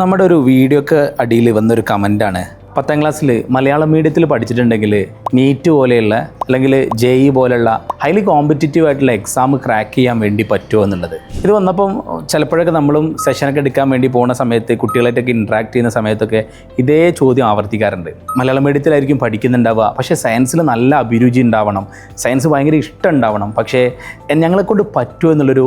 നമ്മുടെ ഒരു വീഡിയോക്ക് അടിയിൽ വന്നൊരു കമൻ്റാണ്, 10ാം ക്ലാസ്സിൽ മലയാളം മീഡിയത്തിൽ പഠിച്ചിട്ടുണ്ടെങ്കിൽ നീറ്റ് പോലെയുള്ള അല്ലെങ്കിൽ JEE പോലെയുള്ള ഹൈലി കോമ്പറ്റീറ്റീവ് ആയിട്ടുള്ള എക്സാം ക്രാക്ക് ചെയ്യാൻ വേണ്ടി പറ്റുമോ എന്നുള്ളത്. ഇത് വന്നപ്പം ചിലപ്പോഴൊക്കെ നമ്മളും സെഷനൊക്കെ എടുക്കാൻ വേണ്ടി പോകുന്ന സമയത്ത് കുട്ടികളായിട്ടൊക്കെ ഇൻട്രാക്ട് ചെയ്യുന്ന സമയത്തൊക്കെ ഇതേ ചോദ്യം ആവർത്തിക്കാറുണ്ട്. മലയാളം മീഡിയത്തിലായിരിക്കും പഠിക്കുന്നുണ്ടാവുക, പക്ഷേ സയൻസിൽ നല്ല അഭിരുചി ഉണ്ടാവണം, സയൻസ് ഭയങ്കര ഇഷ്ടം ഉണ്ടാവണം, പക്ഷേ ഞങ്ങളെക്കൊണ്ട് പറ്റുമോ എന്നുള്ളൊരു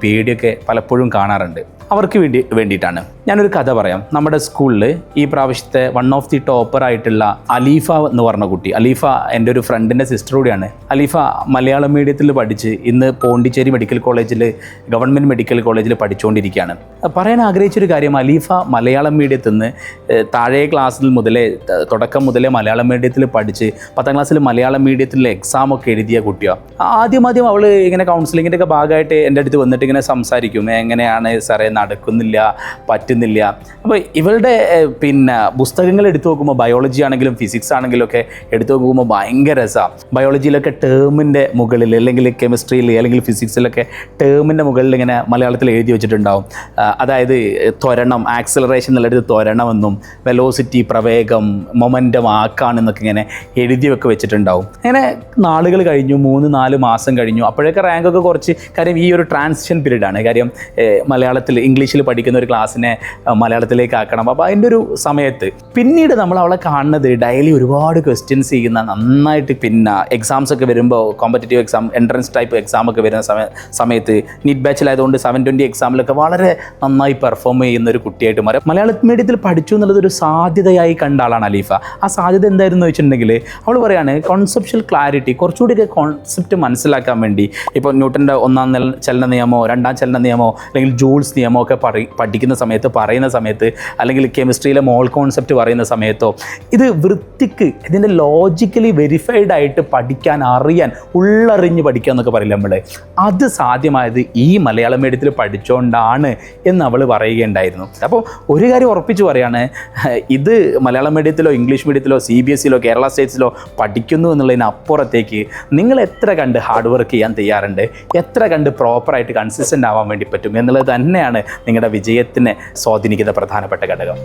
പേടിയൊക്കെ പലപ്പോഴും കാണാറുണ്ട്. അവർക്ക് വേണ്ടിയിട്ടാണ് ഞാനൊരു കഥ പറയാം. നമ്മുടെ സ്കൂളിൽ ഈ പ്രാവശ്യത്തെ വൺ ഓഫ് ദി ടോപ്പർ ആയിട്ടുള്ള അലീഫ എന്ന് പറഞ്ഞ കുട്ടി, അലീഫ എൻ്റെ ഒരു ഫ്രണ്ടിൻ്റെ സിസ്റ്റർ കൂടിയാണ്. അലീഫ മലയാളം മീഡിയത്തിൽ പഠിച്ച് ഇന്ന് പോണ്ടിച്ചേരി മെഡിക്കൽ കോളേജിൽ, ഗവൺമെൻറ് മെഡിക്കൽ കോളേജിൽ പഠിച്ചുകൊണ്ടിരിക്കുകയാണ്. പറയാൻ ആഗ്രഹിച്ചൊരു കാര്യം, അലീഫ മലയാളം മീഡിയത്തിൽ നിന്ന് താഴെ ക്ലാസ്സിൽ മുതലേ, തുടക്കം മുതലേ മലയാളം മീഡിയത്തിൽ പഠിച്ച് 10ാം ക്ലാസ്സിൽ മലയാളം മീഡിയത്തിലെ എക്സാമൊക്കെ എഴുതിയ കുട്ടിയാണ്. ആദ്യം അവൾ ഇങ്ങനെ കൗൺസിലിങ്ങിൻ്റെ ഒക്കെ ഭാഗമായിട്ട് എൻ്റെ അടുത്ത് വന്നിട്ട് ഇങ്ങനെ സംസാരിക്കും, എങ്ങനെയാണ് സാറേ നടക്കുന്നില്ല, പറ്റുന്നില്ല. അപ്പോൾ ഇവളുടെ പുസ്തകങ്ങൾ എടുത്തു നോക്കുമ്പോൾ ബയോളജി ആണെങ്കിലും ഫിസിക്സ് ആണെങ്കിലും ഒക്കെ എടുത്തു നോക്കുമ്പോൾ ഭയങ്കര രസമാണ്. ബയോളജിയിലൊക്കെ ടേമിൻ്റെ മുകളിൽ, അല്ലെങ്കിൽ കെമിസ്ട്രിയിൽ അല്ലെങ്കിൽ ഫിസിക്സിലൊക്കെ ടേമിൻ്റെ മുകളിൽ ഇങ്ങനെ മലയാളത്തിൽ എഴുതി വെച്ചിട്ടുണ്ടാവും. അതായത് ത്വരണം, ആക്സിലറേഷൻ എന്നുള്ളത് ത്വരണമെന്നും വെലോസിറ്റി പ്രവേഗം, മൊമെൻറ്റം ആക്കാണെന്നൊക്കെ ഇങ്ങനെ എഴുതിയൊക്കെ വെച്ചിട്ടുണ്ടാവും. അങ്ങനെ നാളുകൾ കഴിഞ്ഞു, 3-4 മാസം കഴിഞ്ഞു. അപ്പോഴൊക്കെ റാങ്കൊക്കെ കുറച്ച്, കാര്യം ഈ ഒരു ട്രാൻസിഷൻ പീരീഡാണ്. കാര്യം മലയാളത്തിൽ ഇംഗ്ലീഷിൽ പഠിക്കുന്ന ഒരു ക്ലാസ്സിനെ മലയാളത്തിലേക്ക് ആക്കണം. അപ്പോൾ അതിൻ്റെ ഒരു സമയത്ത് പിന്നീട് നമ്മൾ അവളെ കാണുന്നത് ഡെയിലി ഒരുപാട് ക്വസ്റ്റ്യൻസ് ചെയ്യുന്ന, നന്നായിട്ട് എക്സാംസ് ഒക്കെ വരുമ്പോൾ, competitive exam, entrance type exam ഒക്കെ വരുന്ന സമയത്ത് നീറ്റ് ബാച്ചിലായതുകൊണ്ട് 720 എക്സാമിലൊക്കെ വളരെ നന്നായി പെർഫോം ചെയ്യുന്ന ഒരു കുട്ടിയായിട്ട് മാറി. മലയാളം മീഡിയത്തിൽ പഠിച്ചു എന്നുള്ളത് ഒരു സാധ്യതയായി കണ്ട ആളാണ് അലീഫ. ആ സാധ്യത എന്തായിരുന്നു വെച്ചിട്ടുണ്ടെങ്കിൽ, അവൾ പറയാണ് കോൺസെപ്ച്വൽ ക്ലാരിറ്റി, കുറച്ചുകൂടിയൊക്കെ കോൺസെപ്റ്റ് മനസ്സിലാക്കാൻ വേണ്ടി, ഇപ്പോൾ ന്യൂട്ടൻ്റെ 1ാം ചലന നിയമമോ 2ാം ചലന നിയമമോ അല്ലെങ്കിൽ ജൂൾസ് നിയമമോ ഒക്കെ പഠിക്കുന്ന സമയത്ത്, പറയുന്ന സമയത്ത്, അല്ലെങ്കിൽ കെമിസ്ട്രിയിലെ മോൾ കോൺസെപ്റ്റ് പറയുന്ന സമയത്തോ, ഇത് വൃത്തിക്ക് ഇതിൻ്റെ ലോജിക്കലി വെരിഫൈഡ് ആയിട്ട് പഠിക്കാൻ, അറിയാൻ, ഉള്ളറിഞ്ഞ് പഠിക്കുക എന്നൊക്കെ പറയില്ല നമ്മൾ, അത് സാധ്യമായത് ഈ മലയാളം മീഡിയത്തിൽ പഠിച്ചുകൊണ്ടാണ് എന്ന് അവൾ പറയുകയുണ്ടായിരുന്നു. അപ്പോൾ ഒരു കാര്യം ഉറപ്പിച്ച് പറയാണ്, ഇത് മലയാളം മീഡിയത്തിലോ ഇംഗ്ലീഷ് മീഡിയത്തിലോ CBSEയിലോ കേരള സ്റ്റേറ്റ്സിലോ പഠിക്കുന്നു എന്നുള്ളതിനപ്പുറത്തേക്ക് നിങ്ങൾ എത്ര കണ്ട് ഹാർഡ് വർക്ക് ചെയ്യാൻ തയ്യാറുണ്ട്, എത്ര കണ്ട് പ്രോപ്പറായിട്ട് കൺസിസ്റ്റൻ്റ് ആവാൻ വേണ്ടി പറ്റും എന്നുള്ളത് തന്നെയാണ് നിങ്ങളുടെ വിജയത്തിനെ സ്വാധീനിക്കുന്ന പ്രധാനപ്പെട്ട ഘടകം.